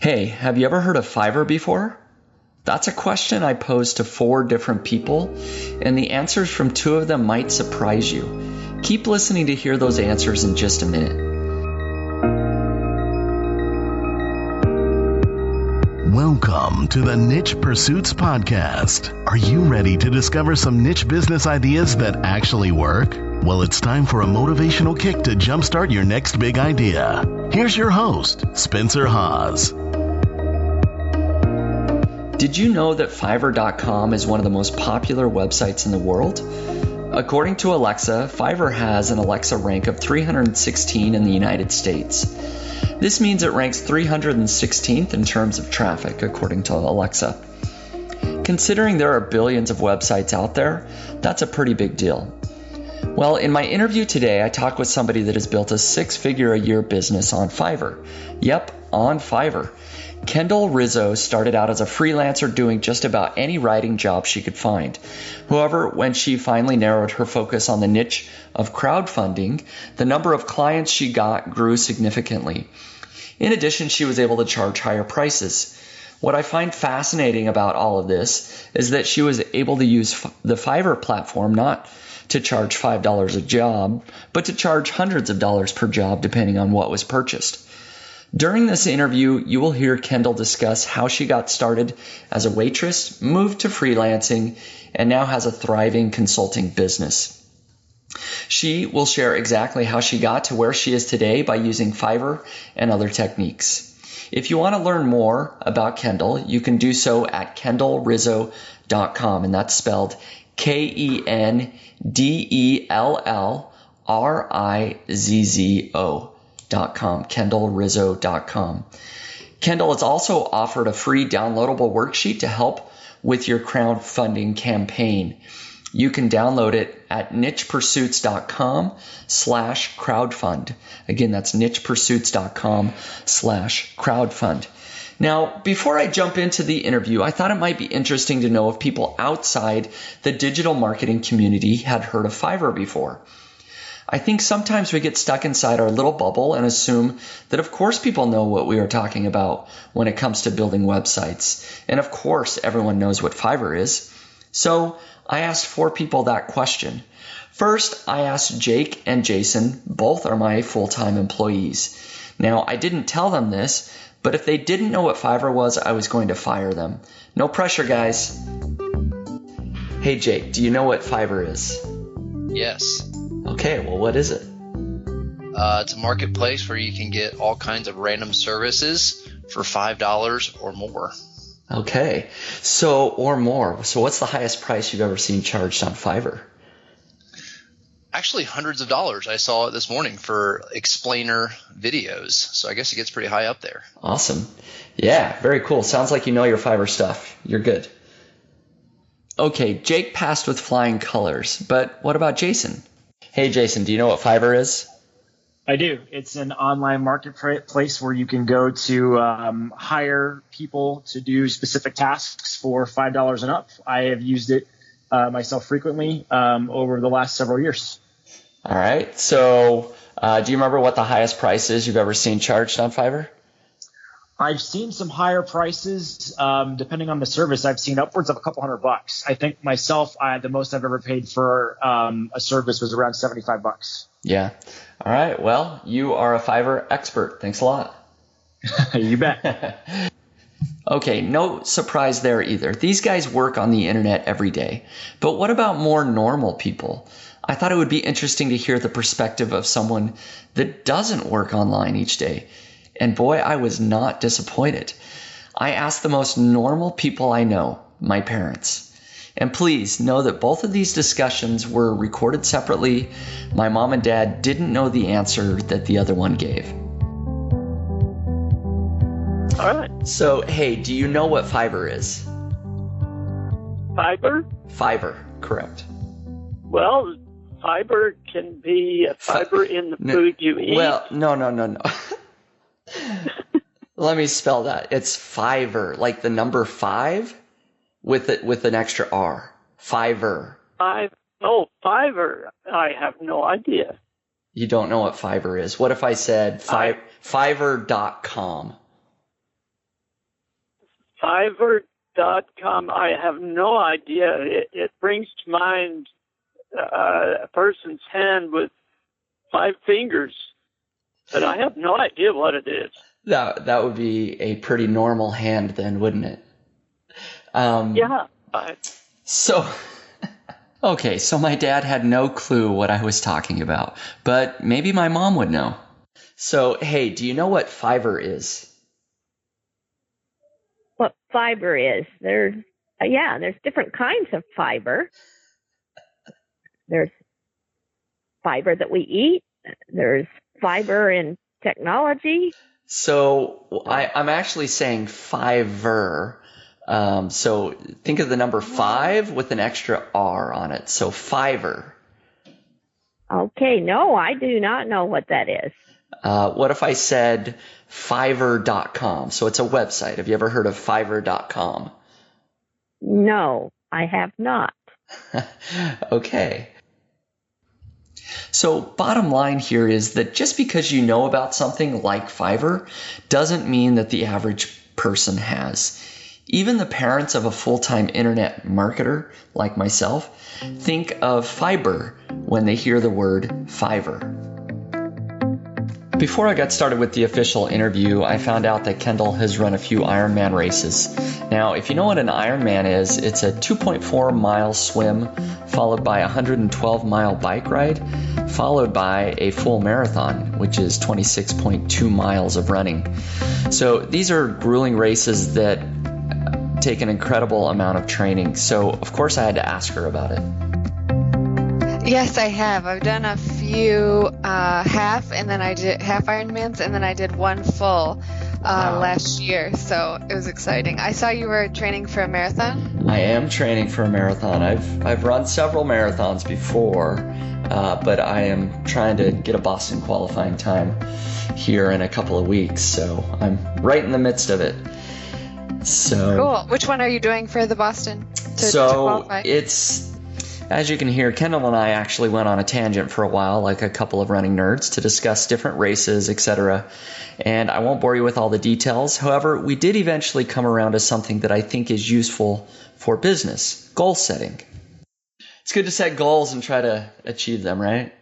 Hey, have you ever heard of Fiverr before? That's a question I posed to 4 different people, and the answers from 2 of them might surprise you. Keep listening to hear those answers in just a minute. Welcome to the Niche Pursuits Podcast. Are you ready to discover some niche business ideas that actually work? Well, it's time for a motivational kick to jumpstart your next big idea. Here's your host, Spencer Haas. Did you know that Fiverr.com is one of the most popular websites in the world? According to Alexa, Fiverr has an Alexa rank of 316 in the United States. This means it ranks 316th in terms of traffic, according to Alexa. Considering there are billions of websites out there, that's a pretty big deal. Well, in my interview today, I talked with somebody that has built a 6-figure-a-year business on Fiverr. Yep, on Fiverr. Kendell Rizzo started out as a freelancer doing just about any writing job she could find. However, when she finally narrowed her focus on the niche of crowdfunding, the number of clients she got grew significantly. In addition, she was able to charge higher prices. What I find fascinating about all of this is that she was able to use the Fiverr platform not to charge $5 a job, but to charge hundreds of dollars per job depending on what was purchased. During this interview, you will hear Kendell discuss how she got started as a waitress, moved to freelancing, and now has a thriving consulting business. She will share exactly how she got to where she is today by using Fiverr and other techniques. If you want to learn more about Kendell, you can do so at kendellrizzo.com, and that's spelled KendellRizzo.com, kendellrizzo.com. Kendell has also offered a free downloadable worksheet to help with your crowdfunding campaign. You can download it at nichepursuits.com/crowdfund. Again, that's nichepursuits.com/crowdfund. Now, before I jump into the interview, I thought it might be interesting to know if people outside the digital marketing community had heard of Fiverr before. I think sometimes we get stuck inside our little bubble and assume that of course people know what we are talking about when it comes to building websites. And of course everyone knows what Fiverr is. So I asked 4 people that question. First, I asked Jake and Jason. Both are my full-time employees. Now, I didn't tell them this, but if they didn't know what Fiverr was, I was going to fire them. No pressure, guys. Hey, Jake, do you know what Fiverr is? Yes. Okay, well, what is it? It's a marketplace where you can get all kinds of random services for $5 or more. Okay, so or more. So what's the highest price you've ever seen charged on Fiverr? Actually, hundreds of dollars. I saw it this morning for explainer videos. So I guess it gets pretty high up there. Awesome. Yeah, very cool. Sounds like you know your Fiverr stuff. You're good. Okay, Jake passed with flying colors, but what about Jason? Hey, Jason, do you know what Fiverr is? I do. It's an online marketplace where you can go to hire people to do specific tasks for $5 and up. I have used it myself frequently over the last several years. All right. So do you remember what the highest price is you've ever seen charged on Fiverr? I've seen some higher prices depending on the service. I've seen upwards of a couple $100. I think myself, the most I've ever paid for a service was around $75. Yeah. All right. Well, you are a Fiverr expert. Thanks a lot. You bet. Okay, no surprise there either. These guys work on the internet every day. But what about more normal people? I thought it would be interesting to hear the perspective of someone that doesn't work online each day. And boy, I was not disappointed. I asked the most normal people I know, my parents. And please know that both of these discussions were recorded separately. My mom and dad didn't know the answer that the other one gave. All right. So, hey, do you know what Fiverr is? Fiverr? Fiverr, correct. Well, fiber can be fiber in the food you eat. Well, no. Let me spell that. It's Fiverr, like the number 5 with an extra R. Fiverr. Fiverr. I have no idea. You don't know what Fiverr is. What if I said Fiverr.com? Fiverr.com, I have no idea. It brings to mind a person's hand with 5 fingers, but I have no idea what it is. That would be a pretty normal hand then, wouldn't it? Yeah. Okay, so my dad had no clue what I was talking about, but maybe my mom would know. So, hey, do you know what Fiverr is? What Fiverr is? There's different kinds of fiber. There's fiber that we eat. There's fiber in technology. So I'm actually saying Fiverr. So think of the number 5 with an extra R on it. So Fiverr. Okay, no, I do not know what that is. What if I said Fiverr.com? So it's a website. Have you ever heard of Fiverr.com? No, I have not. Okay. So bottom line here is that just because you know about something like Fiverr doesn't mean that the average person has. Even the parents of a full-time internet marketer like myself think of Fiverr when they hear the word Fiverr. Before I got started with the official interview, I found out that Kendell has run a few Ironman races. Now, if you know what an Ironman is, it's a 2.4 mile swim followed by a 112-mile bike ride, followed by a full marathon, which is 26.2 miles of running. So these are grueling races that take an incredible amount of training. So, of course, I had to ask her about it. Yes, I have. I've done a few half Ironmans, and then I did one full last year. So it was exciting. I saw you were training for a marathon. I am training for a marathon. I've run several marathons before, but I am trying to get a Boston qualifying time here in a couple of weeks. So I'm right in the midst of it. So cool. Which one are you doing for the Boston to qualify? It's, as you can hear, Kendell and I actually went on a tangent for a while, like a couple of running nerds, to discuss different races, etc. And I won't bore you with all the details. However, we did eventually come around to something that I think is useful for business: goal setting. It's good to set goals and try to achieve them, right?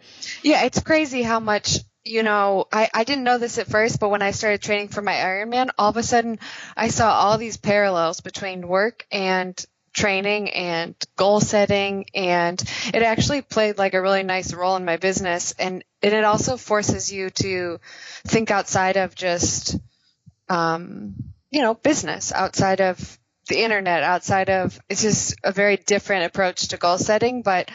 Yeah, it's crazy how much, I didn't know this at first, but when I started training for my Ironman, all of a sudden I saw all these parallels between work and training and goal setting, and it actually played like a really nice role in my business. And it also forces you to think outside of just, business, outside of the internet, it's just a very different approach to goal setting, but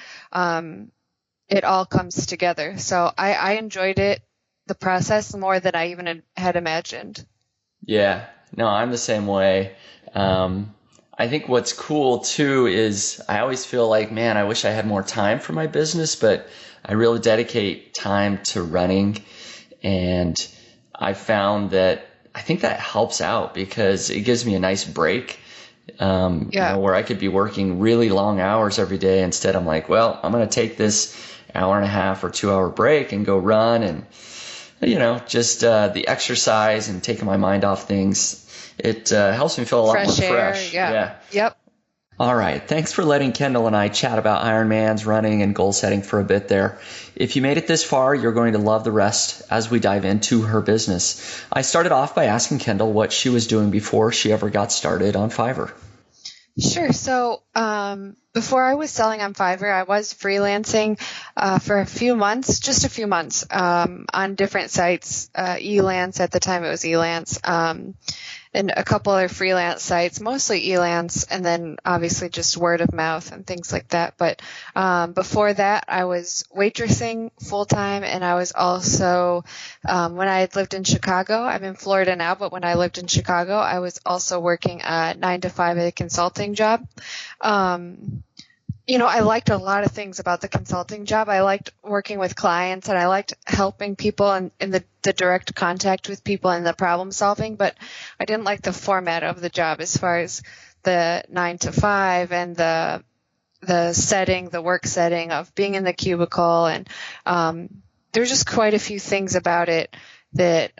it all comes together. So I enjoyed the process more than I even had imagined. Yeah, no, I'm the same way. I think what's cool too is I always feel like, man, I wish I had more time for my business, but I really dedicate time to running. And I found that I think that helps out because it gives me a nice break. Where I could be working really long hours every day. Instead, I'm like, well, I'm going to take this hour and a half or 2 hour break and go run and, just the exercise and taking my mind off things. It helps me feel a lot more fresh. Yeah. Yep. All right. Thanks for letting Kendell and I chat about Ironmans, running, and goal setting for a bit there. If you made it this far, you're going to love the rest as we dive into her business. I started off by asking Kendell what she was doing before she ever got started on Fiverr. Sure. So before I was selling on Fiverr, I was freelancing for just a few months on different sites, Elance at the time, it was Elance, and a couple other freelance sites, mostly Elance, and then obviously just word of mouth and things like that. But before that, I was waitressing full time, and I was also, when I had lived in Chicago, I'm in Florida now, but when I lived in Chicago, I was also working 9 to 5 at a consulting job. I liked a lot of things about the consulting job. I liked working with clients, and I liked helping people and the direct contact with people and the problem solving, but I didn't like the format of the job as far as the 9 to 5 and the work setting of being in the cubicle. And there's just quite a few things about it that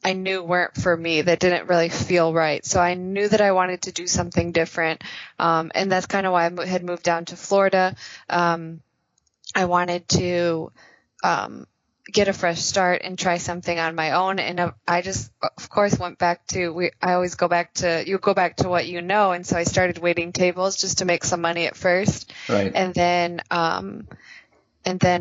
I knew weren't for me, that didn't really feel right. So I knew that I wanted to do something different. And that's kind of why I had moved down to Florida. I wanted to get a fresh start and try something on my own. And I just, of course, went back to, I always go back to, you go back to what you know. And so I started waiting tables just to make some money at first. Right. And then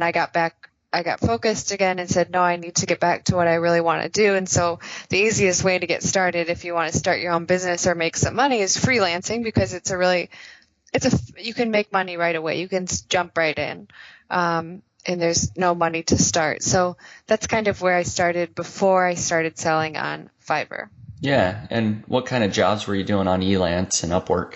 I got focused again and said, no, I need to get back to what I really want to do. And so the easiest way to get started if you want to start your own business or make some money is freelancing, because you can make money right away. You can jump right in. And there's no money to start. So that's kind of where I started before I started selling on Fiverr. Yeah. And what kind of jobs were you doing on Elance and Upwork?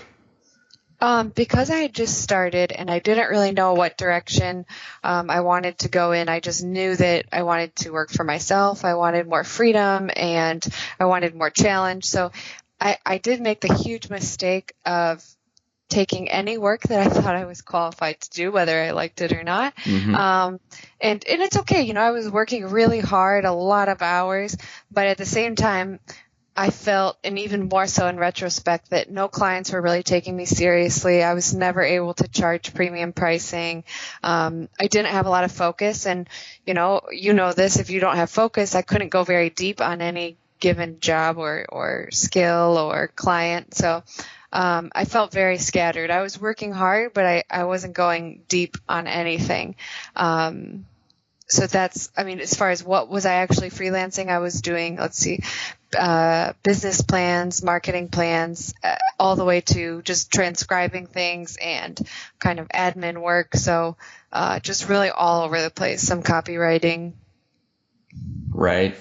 Because I had just started and I didn't really know what direction I wanted to go in. I just knew that I wanted to work for myself. I wanted more freedom and I wanted more challenge. So I did make the huge mistake of taking any work that I thought I was qualified to do, whether I liked it or not. Mm-hmm. And it's okay. I was working really hard, a lot of hours, but at the same time, I felt, and even more so in retrospect, that no clients were really taking me seriously. I was never able to charge premium pricing. I didn't have a lot of focus. And, you know this, if you don't have focus, I couldn't go very deep on any given job or skill or client. So I felt very scattered. I was working hard, but I wasn't going deep on anything. So that's, as far as what was I actually freelancing, I was doing, business plans, marketing plans, all the way to just transcribing things and kind of admin work. So just really all over the place, some copywriting. Right.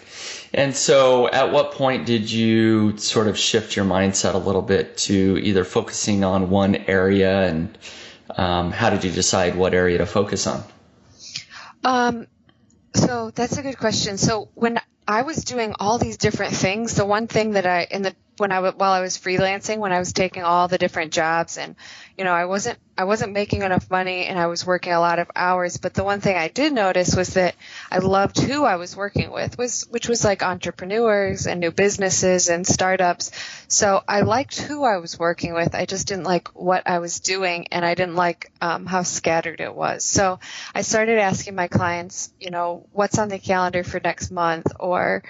And so at what point did you sort of shift your mindset a little bit to either focusing on one area, and how did you decide what area to focus on? So that's a good question. So when I was doing all these different things, the one thing that while I was freelancing, when I was taking all the different jobs, and I wasn't making enough money and I was working a lot of hours, but the one thing I did notice was that I loved who I was working with, which was like entrepreneurs and new businesses and startups. So I liked who I was working with. I just didn't like what I was doing, and I didn't like how scattered it was. So I started asking my clients, what's on the calendar for next month, or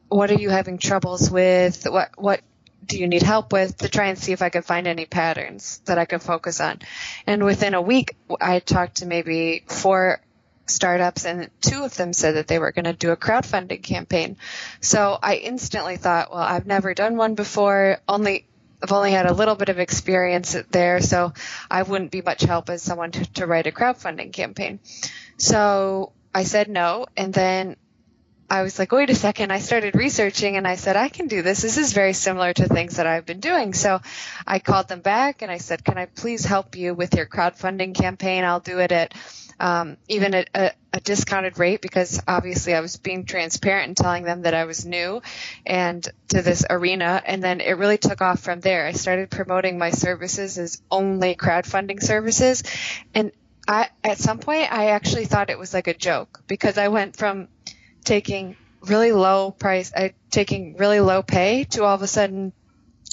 what are you having troubles with? What do you need help with, to try and see if I could find any patterns that I could focus on. And within a week, I talked to maybe 4 startups, and 2 of them said that they were going to do a crowdfunding campaign. So I instantly thought, well, I've never done one before. I've only had a little bit of experience there, so I wouldn't be much help as someone to write a crowdfunding campaign. So I said no, and then I was like, wait a second. I started researching and I said, I can do this. This is very similar to things that I've been doing. So I called them back and I said, can I please help you with your crowdfunding campaign? I'll do it at even at a discounted rate, because obviously I was being transparent and telling them that I was new and to this arena. And then it really took off from there. I started promoting my services as only crowdfunding services. And at some point, I actually thought it was like a joke, because I went from taking really low pay to all of a sudden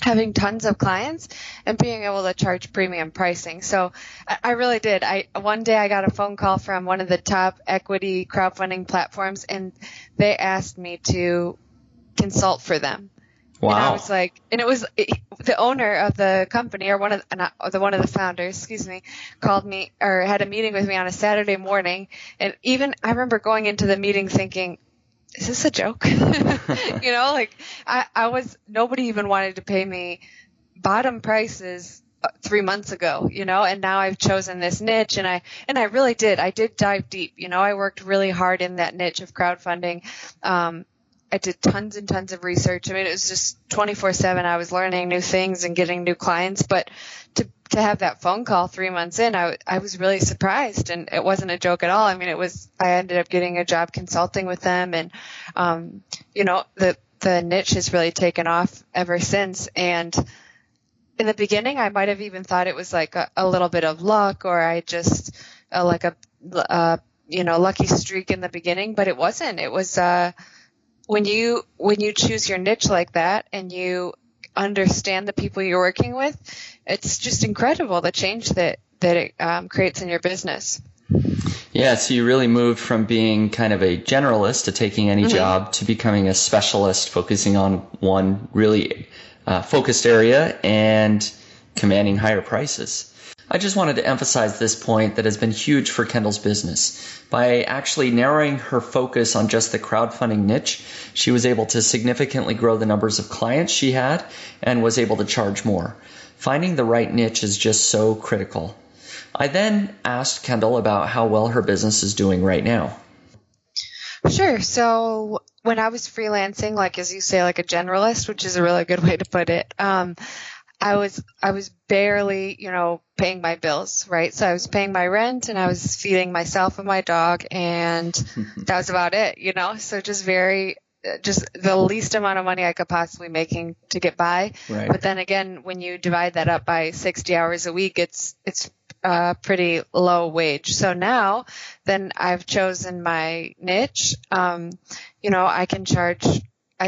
having tons of clients and being able to charge premium pricing. So I really did. One day I got a phone call from one of the top equity crowdfunding platforms, and they asked me to consult for them. Wow. And I was like, and it was the owner of the company, or one of the founders, called me or had a meeting with me on a Saturday morning. And even I remember going into the meeting thinking, is this a joke? Nobody even wanted to pay me bottom prices 3 months ago, and now I've chosen this niche, and I really did. I did dive deep. I worked really hard in that niche of crowdfunding. I did tons and tons of research. It was just 24/7. I was learning new things and getting new clients. But to have that phone call 3 months in, I was really surprised, and it wasn't a joke at all. I ended up getting a job consulting with them, and the niche has really taken off ever since. And in the beginning, I might have even thought it was like a little bit of luck, or I just lucky streak in the beginning, but it wasn't. It was when you choose your niche like that and you understand the people you're working with, it's just incredible the change that it creates in your business. Yeah, so you really moved from being kind of a generalist to taking any job to becoming a specialist, focusing on one really focused area and commanding higher prices. I just wanted to emphasize this point that has been huge for Kendell's business. By actually narrowing her focus on just the crowdfunding niche, she was able to significantly grow the numbers of clients she had and was able to charge more. Finding the right niche is just so critical. I then asked Kendell about how well her business is doing right now. Sure. So when I was freelancing, like as you say, like a generalist, which is a really good way to put it, I was barely, paying my bills, right? So I was paying my rent and I was feeding myself and my dog, and that was about it, So just the least amount of money I could possibly making to get by. Right. But then again, when you divide that up by 60 hours a week, it's pretty low wage. So now then I've chosen my niche. I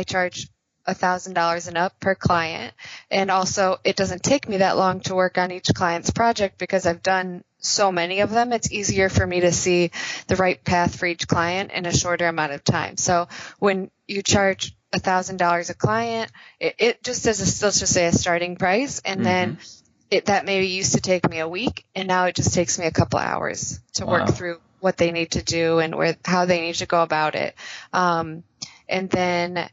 charge $1,000 and up per client. And also it doesn't take me that long to work on each client's project because I've done so many of them. It's easier for me to see the right path for each client in a shorter amount of time. So when you charge $1,000 a client, it just as let's just say a starting price. And then that maybe used to take me a week, and now it just takes me a couple of hours to work through what they need to do and how they need to go about it. And then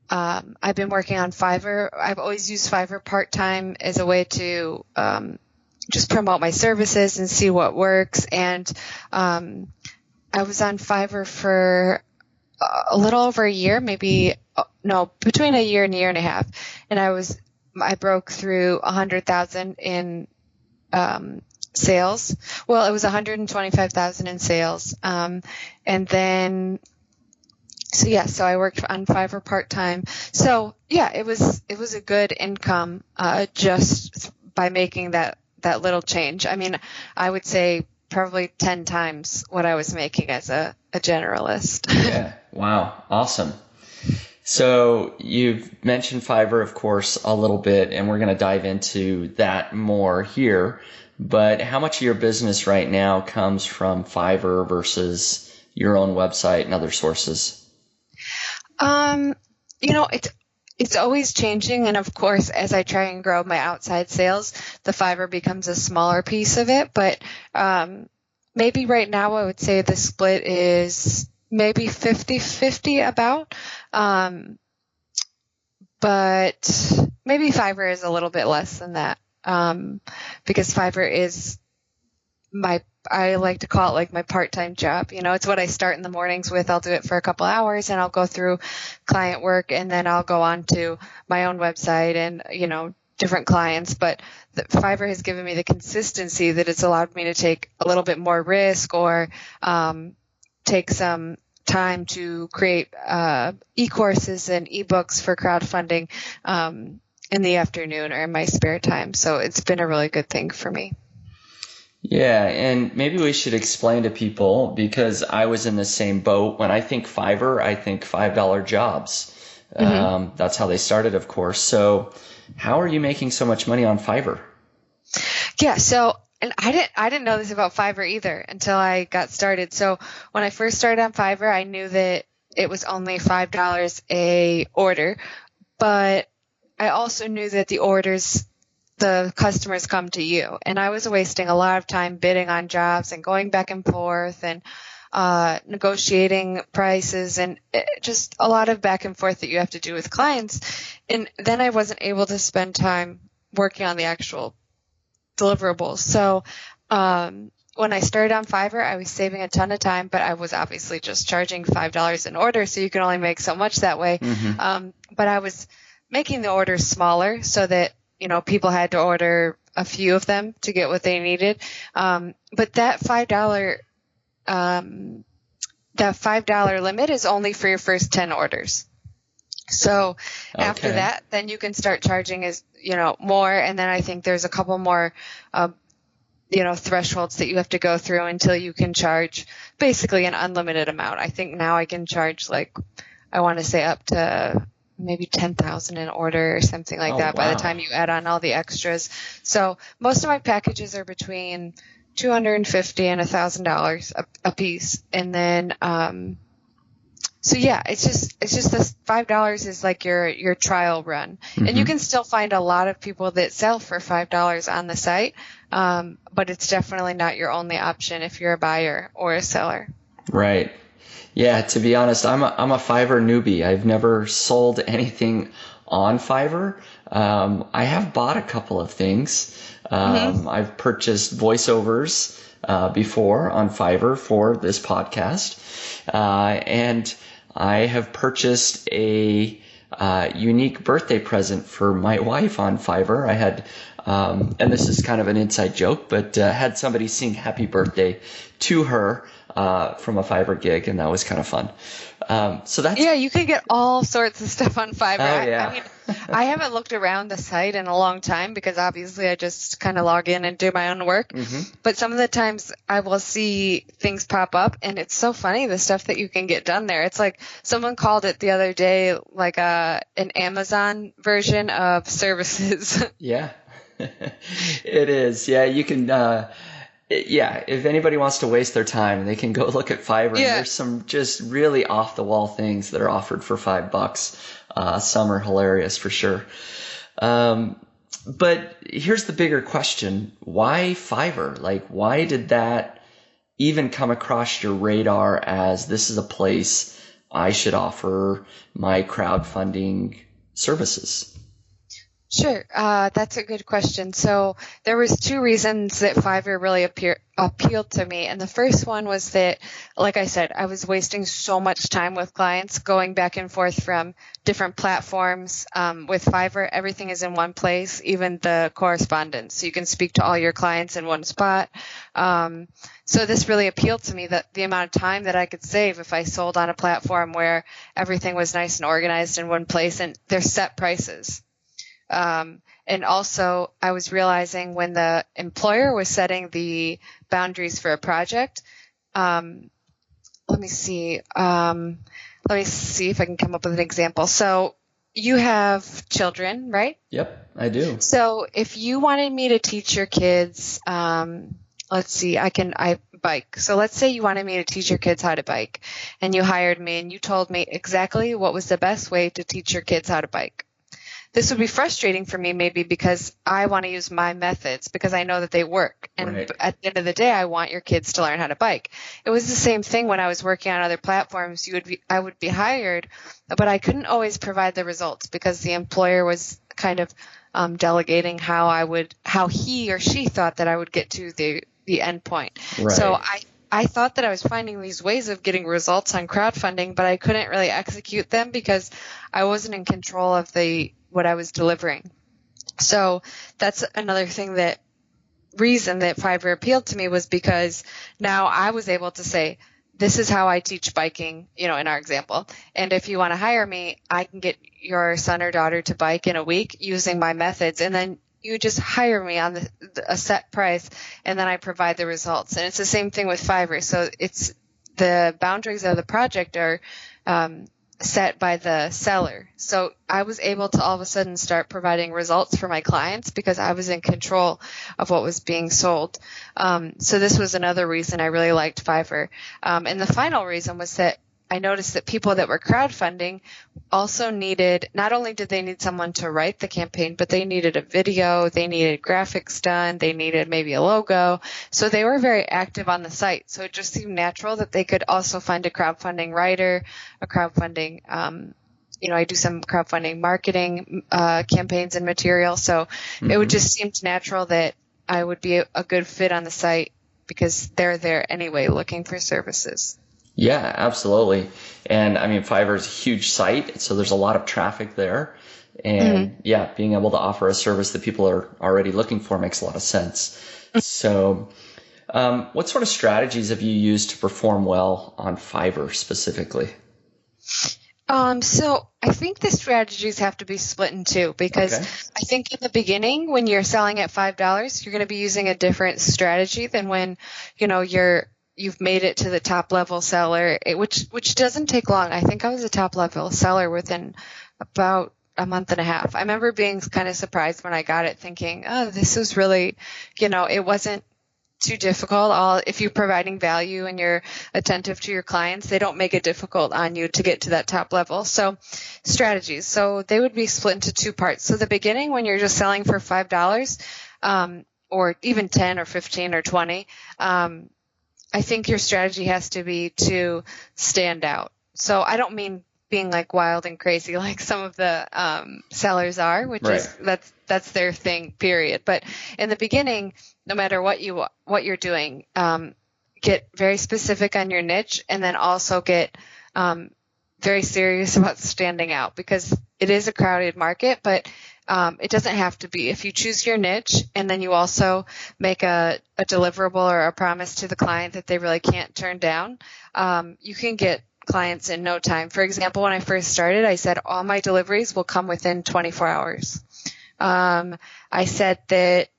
I've been working on Fiverr. I've always used Fiverr part-time as a way to just promote my services and see what works. And I was on Fiverr for a little over a year, between a year and a half. And I broke through 100,000 in sales. Well, it was 125,000 in sales. And then so I worked on Fiverr part-time. So yeah, it was a good income, just by making that little change. I mean, I would say probably 10 times what I was making as a generalist. Yeah. Wow. Awesome. So you've mentioned Fiverr, of course, a little bit, and we're going to dive into that more here. But how much of your business right now comes from Fiverr versus your own website and other sources? It's always changing. And of course, as I try and grow my outside sales, the Fiverr becomes a smaller piece of it. But maybe right now I would say the split is maybe 50-50 about. But maybe Fiverr is a little bit less than that, because Fiverr is I like to call it like my part-time job. It's what I start in the mornings with. I'll do it for a couple hours and I'll go through client work, and then I'll go on to my own website and, different clients. But Fiverr has given me the consistency that it's allowed me to take a little bit more risk, or take some time to create e-courses and e-books for crowdfunding in the afternoon or in my spare time. So it's been a really good thing for me. Yeah, and maybe we should explain to people, because I was in the same boat. When I think Fiverr, I think $5 jobs. That's how they started, of course. So how are you making so much money on Fiverr? Yeah, and I didn't know this about Fiverr either until I got started. So when I first started on Fiverr, I knew that it was only $5 a order, but I also knew that the customers come to you. And I was wasting a lot of time bidding on jobs and going back and forth and negotiating prices, and just a lot of back and forth that you have to do with clients. And then I wasn't able to spend time working on the actual deliverables. So when I started on Fiverr, I was saving a ton of time, but I was obviously just charging $5 an order, so you can only make so much that way. But I was making the orders smaller so that people had to order a few of them to get what they needed. But that $5 limit is only for your first 10 orders. So after that, then you can start charging more. And then I think there's a couple more, thresholds that you have to go through until you can charge basically an unlimited amount. I think now I can charge like I want to say up to maybe 10,000 an order or something like that by the time you add on all the extras. So most of my packages are between $250 and $1,000 a piece. And then, so yeah, it's just this $5 is like your trial run. Mm-hmm. And you can still find a lot of people that sell for $5 on the site. But it's definitely not your only option if you're a buyer or a seller. Right. Yeah, to be honest, I'm a Fiverr newbie. I've never sold anything on Fiverr. I have bought a couple of things. I've purchased voiceovers before on Fiverr for this podcast, and I have purchased a unique birthday present for my wife on Fiverr. I had, and this is kind of an inside joke, but had somebody sing happy birthday to her from a Fiverr gig, and that was kind of fun. So that's you can get all sorts of stuff on Fiverr. Oh, yeah. I mean, I haven't looked around the site in a long time because obviously I just kind of log in and do my own work. Mm-hmm. But some of the times I will see things pop up, and it's so funny the stuff that you can get done there. It's like someone called it the other day like an Amazon version of services. Yeah, it is. Yeah, you can. If anybody wants to waste their time, they can go look at Fiverr. Yeah. And there's some just really off the wall things that are offered for $5. Some are hilarious for sure. But here's the bigger question. Why Fiverr? Like, why did that even come across your radar as this is a place I should offer my crowdfunding services? Sure. That's a good question. So there was two reasons that Fiverr really appealed to me. And the first one was that, like I said, I was wasting so much time with clients going back and forth from different platforms. With Fiverr, everything is in one place, even the correspondence. So you can speak to all your clients in one spot. So this really appealed to me, that the amount of time that I could save if I sold on a platform where everything was nice and organized in one place and there's set prices. And also I was realizing when the employer was setting the boundaries for a project, let me see if I can come up with an example. So you have children, right? Yep, I do. So if you wanted me to teach your kids, I bike. So let's say you wanted me to teach your kids how to bike, and you hired me and you told me exactly what was the best way to teach your kids how to bike. This would be frustrating for me maybe because I want to use my methods because I know that they work. And right. At the end of the day, I want your kids to learn how to bike. It was the same thing when I was working on other platforms. I would be hired, but I couldn't always provide the results because the employer was kind of delegating how he or she thought that I would get to the end point. Right. So I thought that I was finding these ways of getting results on crowdfunding, but I couldn't really execute them because I wasn't in control of what I was delivering. So that's another reason that Fiverr appealed to me, was because now I was able to say, this is how I teach biking, in our example. And if you want to hire me, I can get your son or daughter to bike in a week using my methods. And then you just hire me on a set price, and then I provide the results. And it's the same thing with Fiverr. So it's the boundaries of the project are set by the seller. So I was able to all of a sudden start providing results for my clients because I was in control of what was being sold. So this was another reason I really liked Fiverr. And the final reason was that I noticed that people that were crowdfunding also not only did they need someone to write the campaign, but they needed a video, they needed graphics done, they needed maybe a logo. So they were very active on the site. So it just seemed natural that they could also find a crowdfunding writer, a crowdfunding, I do some crowdfunding marketing campaigns and material. So It would just seem natural that I would be a good fit on the site because they're there anyway looking for services. Yeah, absolutely. And I mean, Fiverr is a huge site, so there's a lot of traffic there. And being able to offer a service that people are already looking for makes a lot of sense. So what sort of strategies have you used to perform well on Fiverr specifically? So I think the strategies have to be split in two because I think in the beginning when you're selling at $5, you're going to be using a different strategy than when, you're you've made it to the top level seller, which doesn't take long. I think I was a top level seller within about a month and a half. I remember being kind of surprised when I got it, thinking, oh, this was really, it wasn't too difficult. If you're providing value and you're attentive to your clients, they don't make it difficult on you to get to that top level. So strategies. So they would be split into two parts. So the beginning, when you're just selling for $5, or even 10 or 15 or 20, I think your strategy has to be to stand out. So I don't mean being like wild and crazy like some of the sellers are, which right. is that's their thing, period. But in the beginning, no matter what you're doing, get very specific on your niche, and then also get very serious about standing out, because it is a crowded market, but it doesn't have to be. If you choose your niche and then you also make a deliverable or a promise to the client that they really can't turn down, you can get clients in no time. For example, when I first started, I said all my deliveries will come within 24 hours. I said that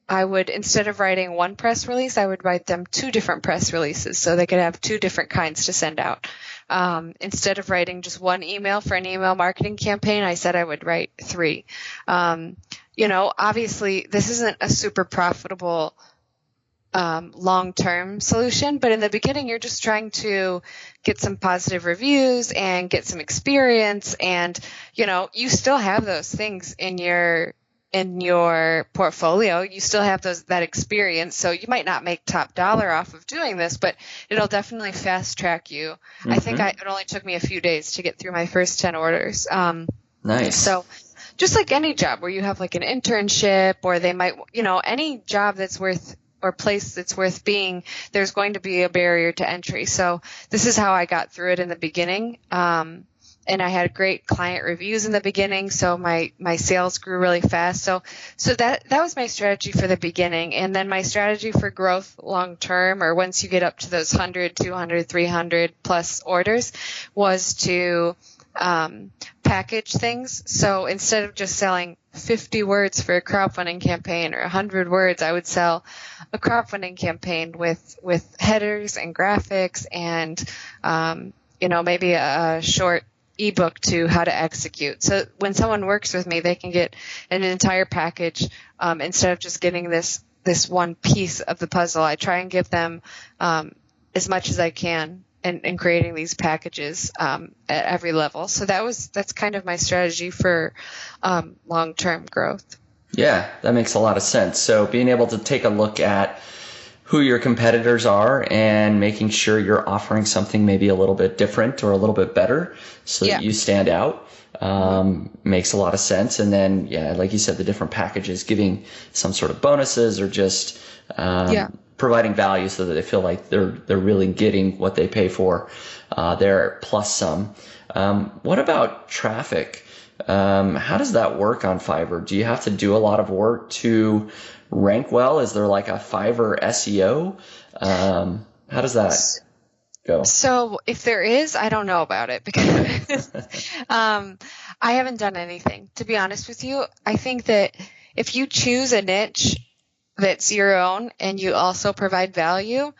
I would, instead of writing one press release, I would write them 2 different press releases so they could have 2 different kinds to send out. Instead of writing just one email for an email marketing campaign, I said I would write 3. Obviously this isn't a super profitable long-term solution, but in the beginning, you're just trying to get some positive reviews and get some experience. And, you still have those things in your portfolio. You still have that experience. So you might not make top dollar off of doing this, but it'll definitely fast track you. Mm-hmm. I think it only took me a few days to get through my first 10 orders. Nice. So just like any job where you have like an internship, or they might, any job that's worth, or place that's worth being, there's going to be a barrier to entry. So this is how I got through it in the beginning. And I had great client reviews in the beginning, so my sales grew really fast. So that was my strategy for the beginning. And then my strategy for growth long term, or once you get up to those 100, 200, 300 plus orders, was to package things. So instead of just selling 50 words for a crowdfunding campaign or 100 words, I would sell a crowdfunding campaign with headers and graphics and maybe a short ebook to how to execute. So when someone works with me, they can get an entire package instead of just getting this one piece of the puzzle. I try and give them as much as I can in creating these packages at every level. So that's kind of my strategy for long-term growth. Yeah, that makes a lot of sense. So being able to take a look at who your competitors are and making sure you're offering something maybe a little bit different or a little bit better so that you stand out makes a lot of sense. And then, like you said, the different packages, giving some sort of bonuses or just providing value so that they feel like they're really getting what they pay for there plus some. What about traffic? How does that work on Fiverr? Do you have to do a lot of work to rank well? Is there like a Fiverr SEO? How does that go? So if there is, I don't know about it because I haven't done anything, to be honest with you. I think that if you choose a niche that's your own and you also provide value,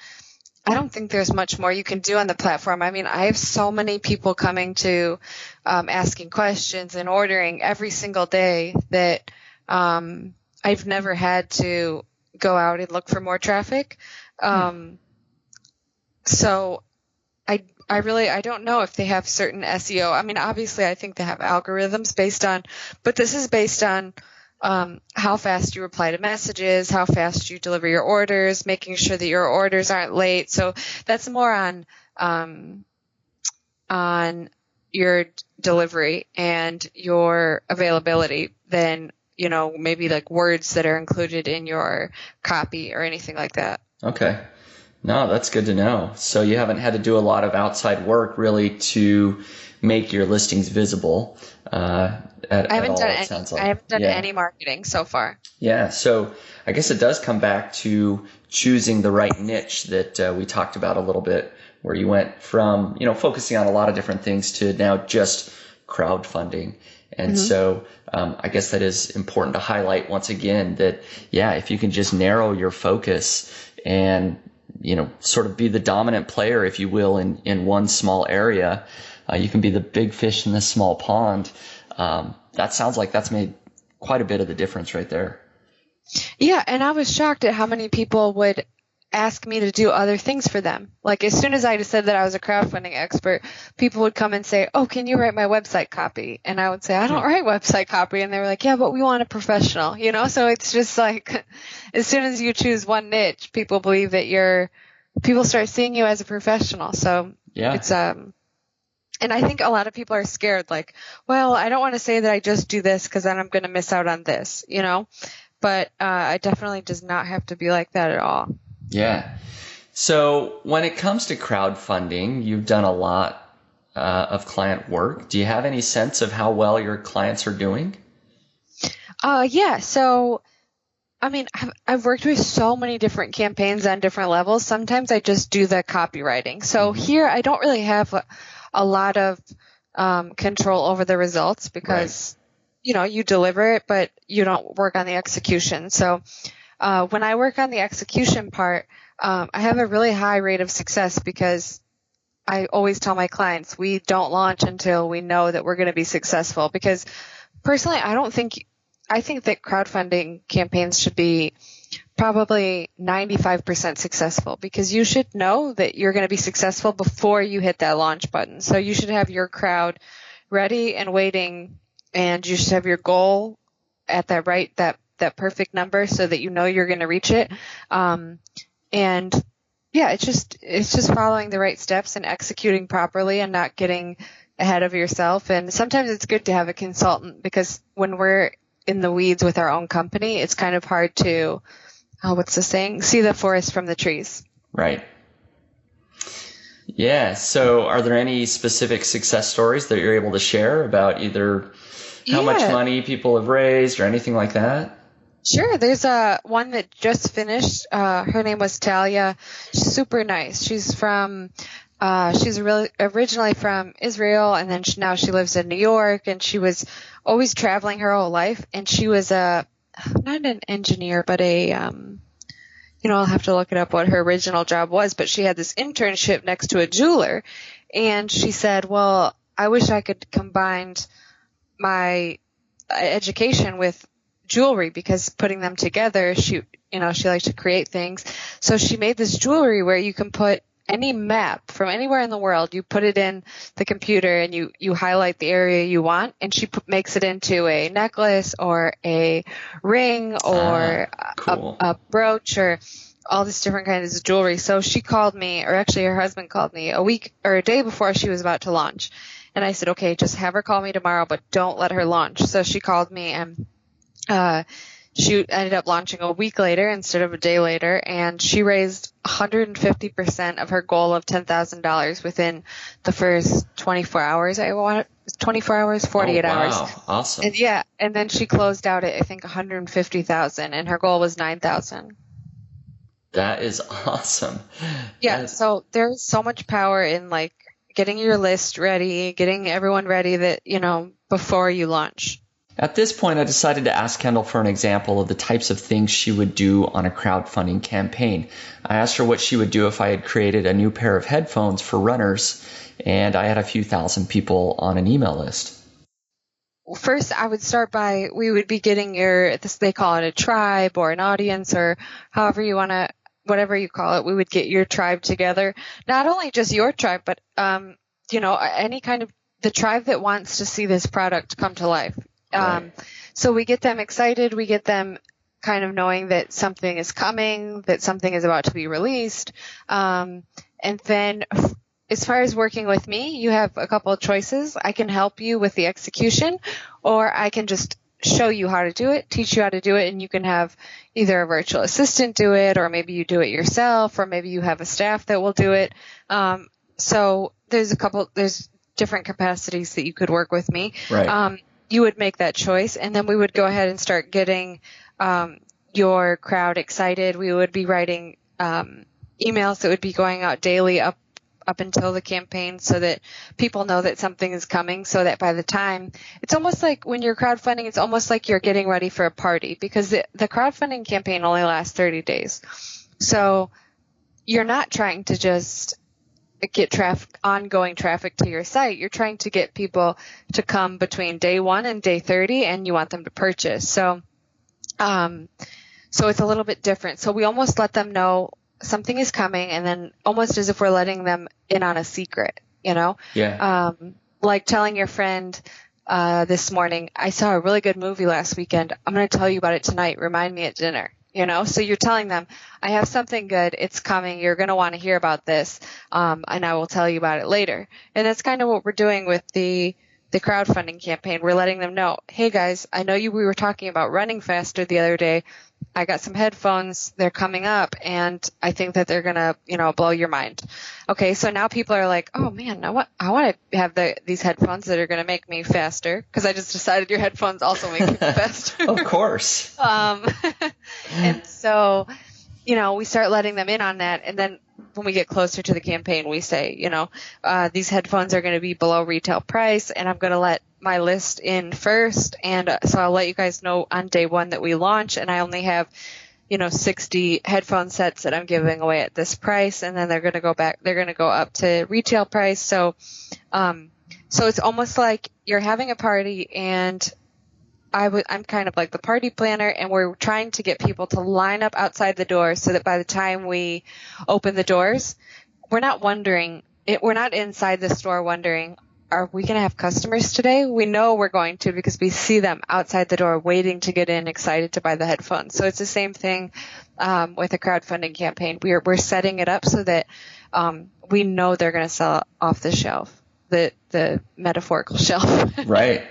I don't think there's much more you can do on the platform. I mean, I have so many people coming to asking questions and ordering every single day that I've never had to go out and look for more traffic. So I don't know if they have certain SEO. I mean, obviously I think they have algorithms but this is based on how fast you reply to messages, how fast you deliver your orders, making sure that your orders aren't late. So that's more on your delivery and your availability than, maybe like words that are included in your copy or anything like that. Okay. No, that's good to know. So you haven't had to do a lot of outside work really to make your listings visible. I haven't done any marketing so far. Yeah. So I guess it does come back to choosing the right niche that we talked about a little bit, where you went from, focusing on a lot of different things to now just crowdfunding. And so I guess that is important to highlight once again that, if you can just narrow your focus and sort of be the dominant player, if you will, in one small area. You can be the big fish in this small pond. That sounds like that's made quite a bit of the difference right there. Yeah, and I was shocked at how many people would ask me to do other things for them. Like, as soon as I said that I was a crowdfunding expert, people would come and say, "Oh, can you write my website copy?" And I would say, "I don't write website copy." And they were like, "Yeah, but we want a professional," So it's just like, as soon as you choose one niche, people believe that people start seeing you as a professional. So yeah, it's, and I think a lot of people are scared, like, well, I don't want to say that I just do this because then I'm going to miss out on this, But it definitely does not have to be like that at all. Yeah. So when it comes to crowdfunding, you've done a lot of client work. Do you have any sense of how well your clients are doing? Yeah. So, I mean, I've worked with so many different campaigns on different levels. Sometimes I just do the copywriting. So here I don't really have a lot of control over the results because, you deliver it, but you don't work on the execution. So when I work on the execution part, I have a really high rate of success because I always tell my clients we don't launch until we know that we're going to be successful. Because personally, I think that crowdfunding campaigns should be probably 95% successful, because you should know that you're going to be successful before you hit that launch button. So you should have your crowd ready and waiting, and you should have your goal at that perfect number so that you're going to reach it. And yeah, it's just following the right steps and executing properly and not getting ahead of yourself. And sometimes it's good to have a consultant, because when we're in the weeds with our own company, it's kind of hard to, what's the saying? See the forest from the trees. Right. Yeah. So are there any specific success stories that you're able to share about either how much money people have raised or anything like that? Sure. There's one that just finished. Her name was Talia. She's super nice. She's originally from Israel, and then now she lives in New York, and she was always traveling her whole life. And she was not an engineer, but I'll have to look it up what her original job was, but she had this internship next to a jeweler. And she said, well, I wish I could combine my education with jewelry, because putting them together, she likes to create things. So she made this jewelry where you can put any map from anywhere in the world, you put it in the computer and you highlight the area you want, and she makes it into a necklace or a ring or cool. a brooch or all this different kinds of jewelry. So she called me, or actually her husband called me a week or a day before she was about to launch. And I said, okay, just have her call me tomorrow, but don't let her launch. So she called me, and she ended up launching a week later instead of a day later, and she raised 150% of her goal of $10,000 within the first 24 hours. 48 hours. Awesome. And yeah, and then she closed out at, I think, 150,000, and her goal was 9,000. That is awesome. Yeah. So there's so much power in like getting your list ready, getting everyone ready that, before you launch. At this point, I decided to ask Kendell for an example of the types of things she would do on a crowdfunding campaign. I asked her what she would do if I had created a new pair of headphones for runners and I had a few thousand people on an email list. First, I would start by, we would be getting they call it a tribe or an audience, or however you want to, whatever you call it, we would get your tribe together. Not only just your tribe, but, any kind of the tribe that wants to see this product come to life. Right. So we get them excited. We get them kind of knowing that something is coming, that something is about to be released. And then as far as working with me, you have a couple of choices. I can help you with the execution, or I can just show you how to do it, teach you how to do it, and you can have either a virtual assistant do it, or maybe you do it yourself, or maybe you have a staff that will do it. So there's different capacities that you could work with me. Right. You would make that choice, and then we would go ahead and start getting your crowd excited. We would be writing emails that would be going out daily up until the campaign, so that people know that something is coming, so that by the time, it's almost like when you're crowdfunding, it's almost like you're getting ready for a party, because the crowdfunding campaign only lasts 30 days. So you're not trying to just get ongoing traffic to your site. You're trying to get people to come between day 1 and day 30, and you want them to purchase. So it's a little bit different. So we almost let them know something is coming, and then almost as if we're letting them in on a secret, Yeah. Like telling your friend, this morning, I saw a really good movie last weekend. I'm going to tell you about it tonight. Remind me at dinner. So you're telling them, I have something good. It's coming. You're going to want to hear about this. And I will tell you about it later. And that's kind of what we're doing with the crowdfunding campaign. We're letting them know, hey guys, I know we were talking about running faster the other day. I got some headphones. They're coming up, and I think that they're going to, blow your mind. Okay. So now people are like, oh man, I want to have these headphones that are going to make me faster, because I just decided your headphones also make you faster. Of course. And so, we start letting them in on that. And then when we get closer to the campaign, we say, these headphones are going to be below retail price, and I'm going to let my list in first. And so I'll let you guys know on day 1 that we launch, and I only have, 60 headphone sets that I'm giving away at this price. And then they're going to go up to retail price. So it's almost like you're having a party, and I'm kind of like the party planner, and we're trying to get people to line up outside the door so that by the time we open the doors, we're not inside the store wondering, are we going to have customers today? We know we're going to, because we see them outside the door waiting to get in, excited to buy the headphones. So it's the same thing with a crowdfunding campaign. We're setting it up so that we know they're going to sell off the shelf, the metaphorical shelf. Right.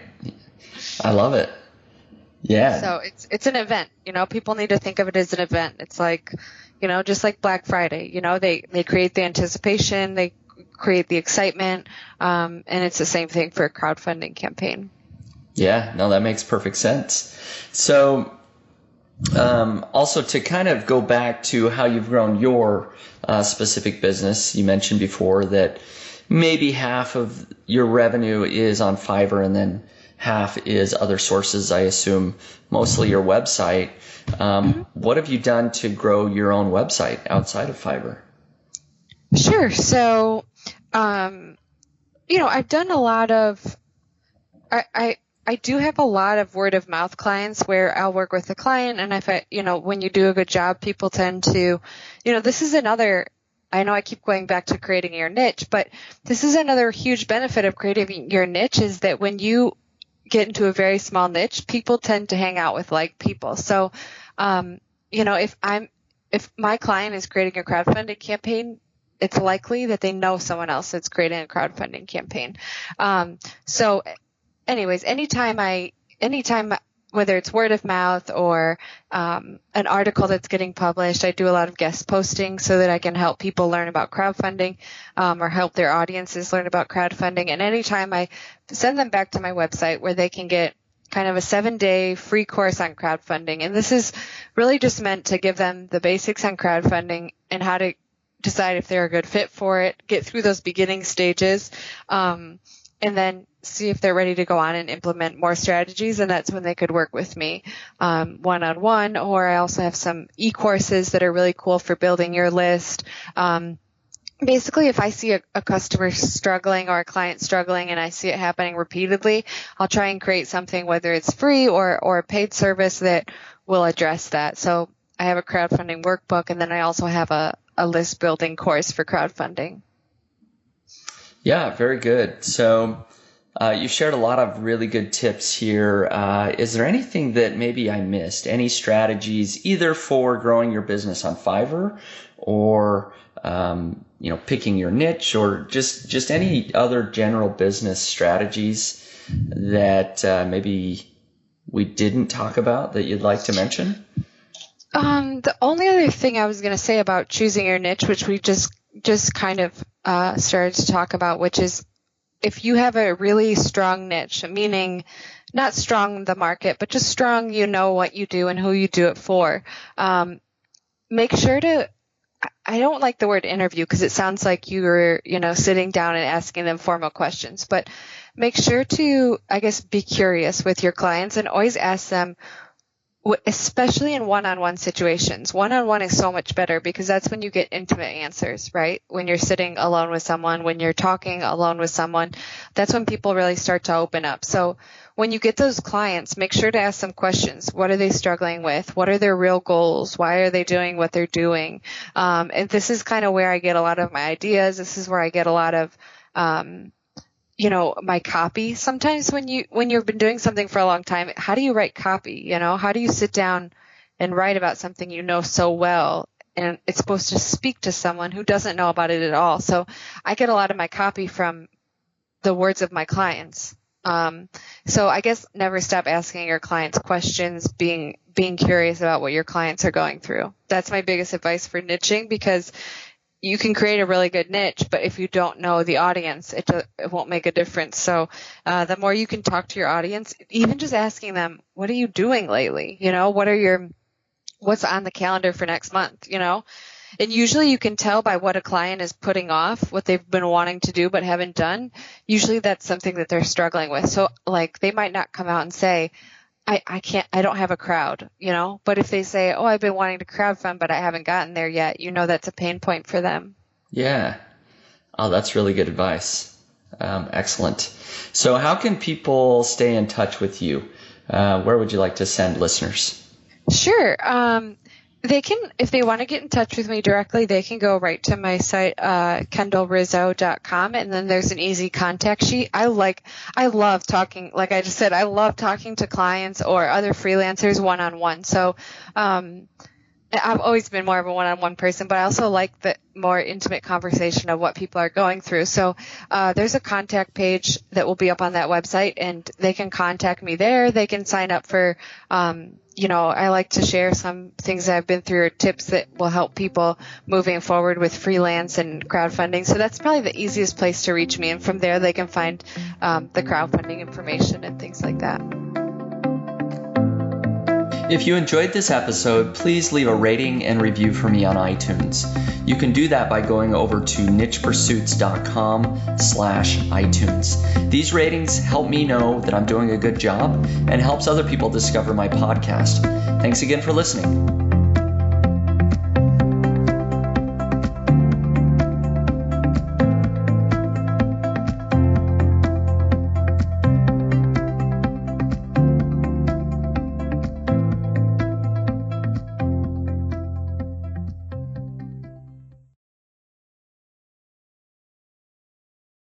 I love it. Yeah. So it's an event. People need to think of it as an event. It's like, just like Black Friday. They create the anticipation, they create the excitement, and it's the same thing for a crowdfunding campaign. Yeah, no, that makes perfect sense. So also to kind of go back to how you've grown your specific business, you mentioned before that maybe half of your revenue is on Fiverr and then half is other sources, I assume mostly your website. What have you done to grow your own website outside of Fiverr? Sure. So, I've done a lot of, I do have a lot of word of mouth clients where I'll work with a client, and if when you do a good job, people tend to, this is another, I know I keep going back to creating your niche, but this is another huge benefit of creating your niche, is that when you get into a very small niche, people tend to hang out with like people. So, if my client is creating a crowdfunding campaign, it's likely that they know someone else that's creating a crowdfunding campaign. So anyways, anytime, whether it's word of mouth or an article that's getting published, I do a lot of guest posting so that I can help people learn about crowdfunding, or help their audiences learn about crowdfunding. And anytime I send them back to my website where they can get kind of a 7-day free course on crowdfunding. And this is really just meant to give them the basics on crowdfunding and how to decide if they're a good fit for it, get through those beginning stages, and then see if they're ready to go on and implement more strategies. And that's when they could work with me one-on-one. Or I also have some e-courses that are really cool for building your list. Basically, if I see a customer struggling or a client struggling and I see it happening repeatedly, I'll try and create something, whether it's free or a paid service, that will address that. So I have a crowdfunding workbook, and then I also have a list building course for crowdfunding. Yeah, very good. So you shared a lot of really good tips here. Is there anything that maybe I missed? Any strategies either for growing your business on Fiverr or picking your niche, or just any other general business strategies that maybe we didn't talk about that you'd like to mention? The only other thing I was going to say about choosing your niche, which we just kind of started to talk about, which is if you have a really strong niche, meaning not strong in the market, but just strong, what you do and who you do it for, make sure to, I don't like the word interview because it sounds like you're, sitting down and asking them formal questions, but make sure to, I guess, be curious with your clients and always ask them, especially in one-on-one situations. One-on-one is so much better because that's when you get intimate answers, right? When you're sitting alone with someone, when you're talking alone with someone, that's when people really start to open up. So when you get those clients, make sure to ask them questions. What are they struggling with? What are their real goals? Why are they doing what they're doing? And this is kind of where I get a lot of my ideas. This is where I get a lot of, my copy. Sometimes when you've been doing something for a long time, how do you write copy? How do you sit down and write about something you know so well? And it's supposed to speak to someone who doesn't know about it at all. So I get a lot of my copy from the words of my clients. So I guess never stop asking your clients questions, being curious about what your clients are going through. That's my biggest advice for niching, because you can create a really good niche, but if you don't know the audience, it won't make a difference. So the more you can talk to your audience, even just asking them, what are you doing lately? What's on the calendar for next month? And usually you can tell by what a client is putting off, what they've been wanting to do but haven't done. Usually that's something that they're struggling with. So like they might not come out and say, I don't have a crowd, but if they say, oh, I've been wanting to crowdfund, but I haven't gotten there yet, that's a pain point for them. Yeah. Oh, that's really good advice. Excellent. So how can people stay in touch with you? Where would you like to send listeners? Sure. They can, if they want to get in touch with me directly, they can go right to my site, kendellrizzo.com, and then there's an easy contact sheet. I love talking, like I just said, I love talking to clients or other freelancers one-on-one. So, I've always been more of a one-on-one person, but I also like the more intimate conversation of what people are going through. So there's a contact page that will be up on that website, and they can contact me there. They can sign up for, I like to share some things that I've been through or tips that will help people moving forward with freelance and crowdfunding. So that's probably the easiest place to reach me. And from there, they can find the crowdfunding information and things like that. If you enjoyed this episode, please leave a rating and review for me on iTunes. You can do that by going over to nichepursuits.com/iTunes. These ratings help me know that I'm doing a good job and helps other people discover my podcast. Thanks again for listening.